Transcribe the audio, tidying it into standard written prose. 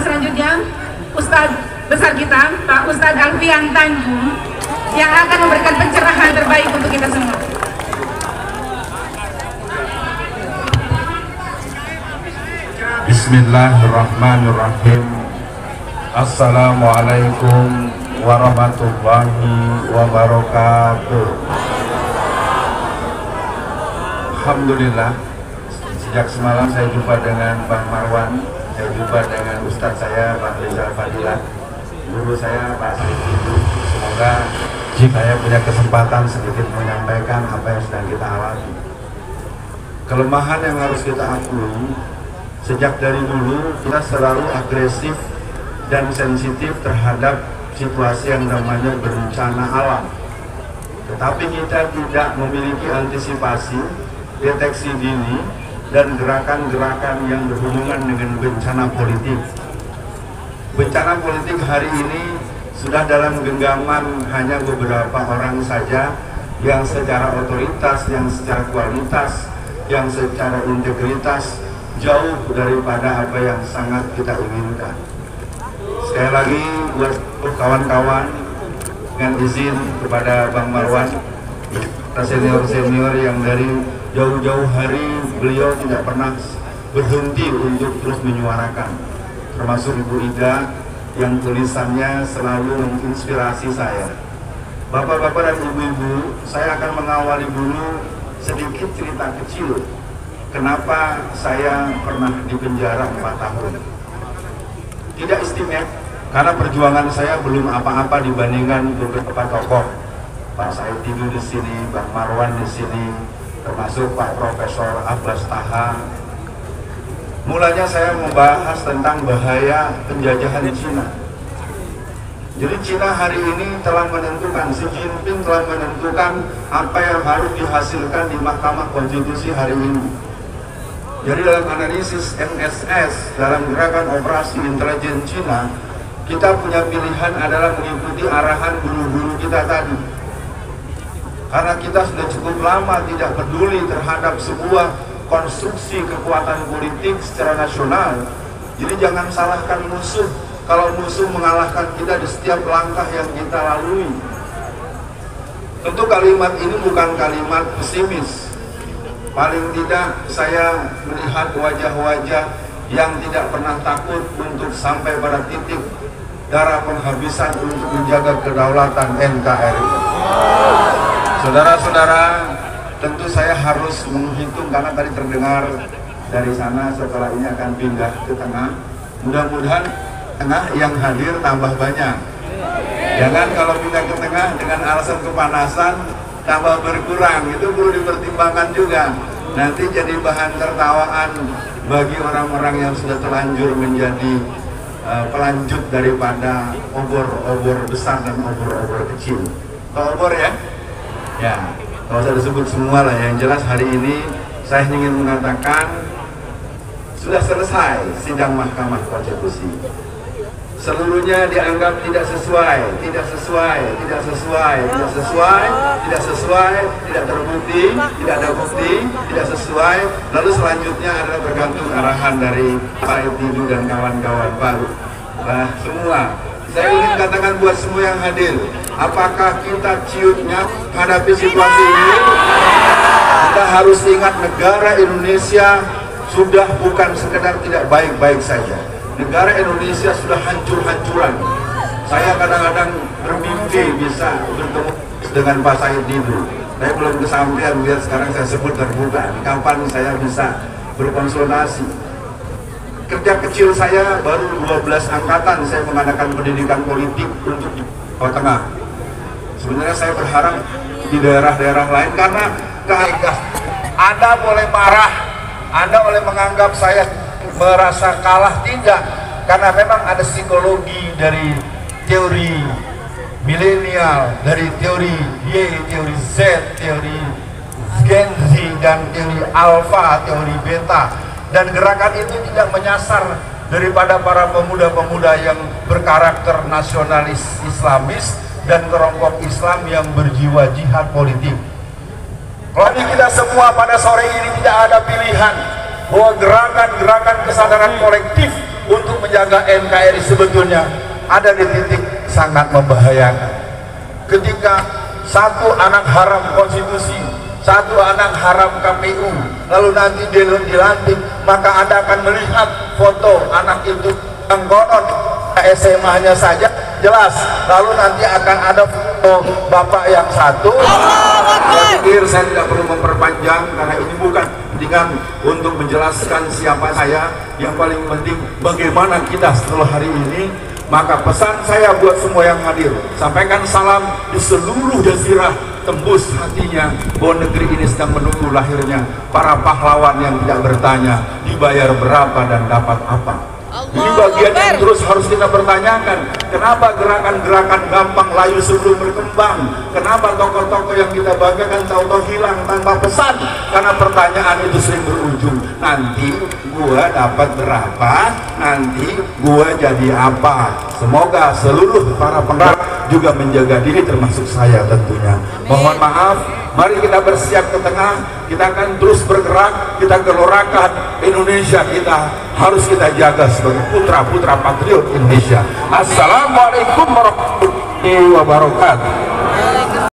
selanjutnya Ustadz besar kita, Pak Ustadz Alfian Tanjung, yang akan memberikan pencerahan terbaik untuk kita semua. Bismillahirrahmanirrahim. Assalamualaikum warahmatullahi wabarakatuh. Alhamdulillah, sejak semalam saya jumpa dengan Bang Marwan, saya jumpa dengan Ustadz saya Pak Rizal Fadilah, guru saya Pak Saididu. Semoga saya punya kesempatan sedikit menyampaikan apa yang sedang kita alami. Kelemahan yang harus kita akui, sejak dari dulu kita selalu agresif dan sensitif terhadap situasi yang namanya bencana alam. Tetapi kita tidak memiliki antisipasi, deteksi dini, dan gerakan-gerakan yang berhubungan dengan bencana politik. Bencana politik hari ini sudah dalam genggaman hanya beberapa orang saja yang secara otoritas, yang secara kualitas, yang secara integritas jauh daripada apa yang sangat kita inginkan. Sekali lagi buat kawan-kawan, dengan izin kepada Bang Marwan, senior-senior yang dari jauh-jauh hari beliau tidak pernah berhenti untuk terus menyuarakan, termasuk Ibu Ida yang tulisannya selalu menginspirasi saya. Bapak-bapak dan ibu-ibu, saya akan mengawali dulu sedikit cerita kecil kenapa saya pernah di penjara 4 tahun. Tidak istimewa, karena perjuangan saya belum apa-apa dibandingkan beberapa tokoh. Pak Saididu di sini, Bang Marwan di sini, termasuk Pak Profesor Abbas Taha. Mulanya saya membahas tentang bahaya penjajahan Cina. Jadi Cina hari ini telah menentukan, Xi Jinping telah menentukan apa yang harus dihasilkan di Mahkamah Konstitusi hari ini. Jadi dalam analisis MSS, dalam gerakan operasi intelijen Cina, kita punya pilihan adalah mengikuti arahan guru-guru kita tadi. Karena kita sudah cukup lama tidak peduli terhadap sebuah konstruksi kekuatan politik secara nasional. Jadi jangan salahkan musuh kalau musuh mengalahkan kita di setiap langkah yang kita lalui. Tentu kalimat ini bukan kalimat pesimis. Paling tidak saya melihat wajah-wajah yang tidak pernah takut untuk sampai pada titik darah penghabisan untuk menjaga kedaulatan NKRI. Saudara-saudara, tentu saya harus menghitung karena tadi terdengar dari sana setelah ini akan pindah ke tengah. Mudah-mudahan tengah yang hadir tambah banyak. Jangan kalau pindah ke tengah dengan alasan kepanasan tambah berkurang, itu perlu dipertimbangkan juga. Nanti jadi bahan tertawaan bagi orang-orang yang sudah terlanjur menjadi pelanjut daripada obor-obor besar dan obor-obor kecil. Obor ya? Ya, kalau saya disebut semua lah. Yang jelas hari ini saya ingin mengatakan sudah selesai sidang Mahkamah Konstitusi. Seluruhnya dianggap tidak sesuai, tidak terbukti, tidak ada bukti, tidak sesuai. Lalu selanjutnya adalah bergantung arahan dari Pak Saididu dan kawan-kawan baru. Nah, semua saya ingin katakan buat semua yang hadir, apakah kita ciutnya hadapi situasi ini? Kita harus ingat negara Indonesia sudah bukan sekedar tidak baik-baik saja. Negara Indonesia sudah hancur-hancuran. Saya kadang-kadang bermimpi bisa bertemu dengan Pak Saididu. Saya belum kesampaian, biar sekarang saya sebut terbuka. Kapan saya bisa berkonsultasi? Kerja kecil saya baru 12 angkatan saya mengadakan pendidikan politik untuk Jawa Tengah. Sebenarnya saya berharap di daerah-daerah lain karena Anda boleh marah, Anda boleh menganggap saya merasa kalah, tidak, karena memang ada psikologi dari teori milenial, dari teori Y, teori Z, teori Gen Z, dan teori Alpha, teori Beta, dan gerakan itu tidak menyasar daripada para pemuda-pemuda yang berkarakter nasionalis Islamis dan kelompok Islam yang berjiwa jihad politik. Kalau kita semua pada sore ini tidak ada pilihan bahwa gerakan-gerakan kesadaran kolektif untuk menjaga NKRI sebetulnya ada di titik sangat membahayakan. Ketika satu anak haram konstitusi, satu anak haram KPU, lalu nanti dilantik, maka Anda akan melihat foto anak itu yang konon SMA-nya saja jelas, lalu nanti akan ada foto bapak yang satu. Saya pikir saya tidak perlu memperpanjang karena ini bukan dengan untuk menjelaskan siapa saya. Yang paling penting bagaimana kita setelah hari ini. Maka pesan saya buat semua yang hadir, sampaikan salam di seluruh jazirah, tembus hatinya bahwa negeri ini sedang menunggu lahirnya para pahlawan yang tidak bertanya dibayar berapa dan dapat apa. Ini bagian yang terus harus kita pertanyakan. Kenapa gerakan-gerakan gampang layu sebelum berkembang? Kenapa tokoh-tokoh yang kita banggakan tahu-tahu hilang tanpa pesan? Karena pertanyaan itu sering berujung, nanti gua dapat berapa? Nanti gua jadi apa? Semoga seluruh para penggerak juga menjaga diri, termasuk saya tentunya. Mohon maaf, mari kita bersiap ke tengah. Kita akan terus bergerak, kita gelorakan Indonesia kita harus kita jaga sebagai putra-putra patriot Indonesia. Assalamualaikum warahmatullahi wabarakatuh.